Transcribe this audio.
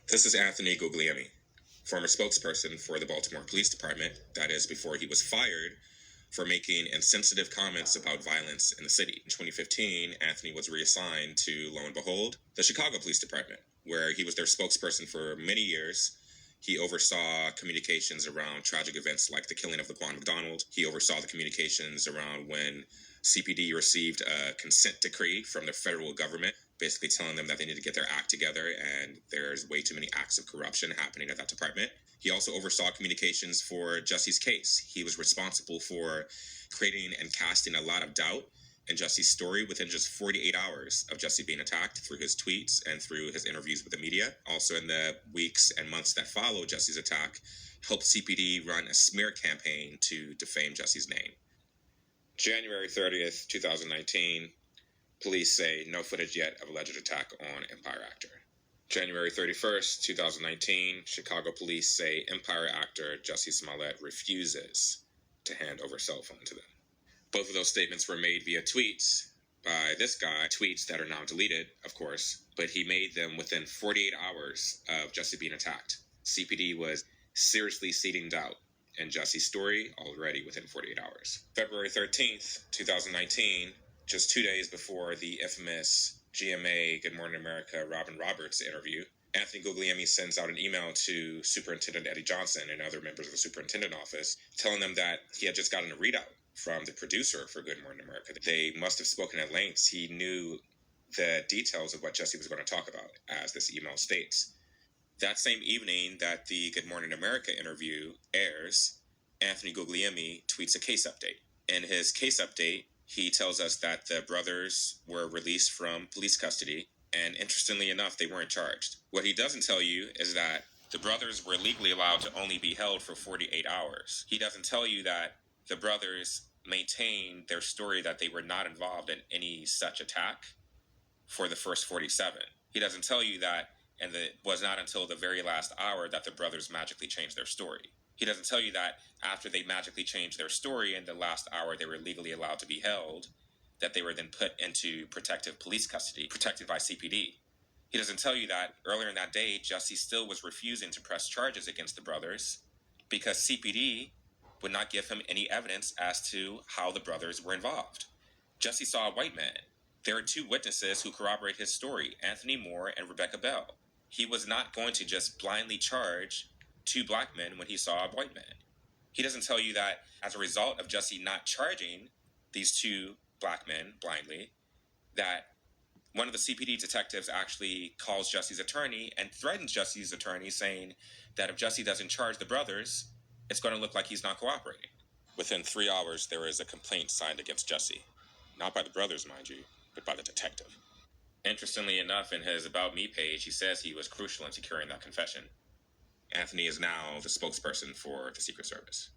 This is Anthony Guglielmi, former spokesperson for the Baltimore Police Department, that is, before he was fired for making insensitive comments about violence in the city. In 2015, Anthony was reassigned to, lo and behold, the Chicago Police Department, where he was their spokesperson for many years. He oversaw communications around tragic events like the killing of Laquan McDonald. He oversaw the communications around when CPD received a consent decree from the federal government, basically telling them that they need to get their act together and there's way too many acts of corruption happening at that department. He also oversaw communications for Jocqui's case. He was responsible for creating and casting a lot of doubt in Jocqui's story within just 48 hours of Jocqui being attacked through his tweets and through his interviews with the media. Also, in the weeks and months that followed Jocqui's attack, helped CPD run a smear campaign to defame Jocqui's name. January 30th, 2019, police say no footage yet of alleged attack on Empire actor. January 31st, 2019, Chicago police say Empire actor Jocqui Smollett refuses to hand over cell phone to them. Both of those statements were made via tweets by this guy, tweets that are now deleted, of course, but he made them within 48 hours of Jocqui being attacked. CPD was seriously seeding doubt in Jocqui's story already within 48 hours. February 13th, 2019, just 2 days before the infamous GMA Good Morning America Robin Roberts interview, Anthony Guglielmi sends out an email to Superintendent Eddie Johnson and other members of the superintendent office telling them that he had just gotten a readout from the producer for Good Morning America. They must have spoken at lengths. He knew the details of what Jocqui was going to talk about, as this email states. That same evening that the Good Morning America interview airs, Anthony Guglielmi tweets a case update. In his case update, he tells us that the brothers were released from police custody, and interestingly enough, they weren't charged. What he doesn't tell you is that the brothers were legally allowed to only be held for 48 hours. He doesn't tell you that the brothers maintained their story that they were not involved in any such attack for the first 47. He doesn't tell you that, and it was not until the very last hour that the brothers magically changed their story. He doesn't tell you that after they magically changed their story in the last hour they were legally allowed to be held, that they were then put into protective police custody, protected by CPD. He doesn't tell you that earlier in that day, Jocqui still was refusing to press charges against the brothers because CPD would not give him any evidence as to how the brothers were involved. Jocqui saw a white man. There are two witnesses who corroborate his story, Anthony Moore and Rebecca Bell. He was not going to just blindly charge two black men when he saw a white man. He doesn't tell you that as a result of Jocqui not charging these two black men blindly, that one of the CPD detectives actually calls Jocqui's attorney and threatens Jocqui's attorney, saying that if Jocqui doesn't charge the brothers, it's going to look like he's not cooperating. Within 3 hours, there is a complaint signed against Jocqui. Not by the brothers, mind you, but by the detective. Interestingly enough, in his About Me page, he says he was crucial in securing that confession. Anthony is now the spokesperson for the Secret Service.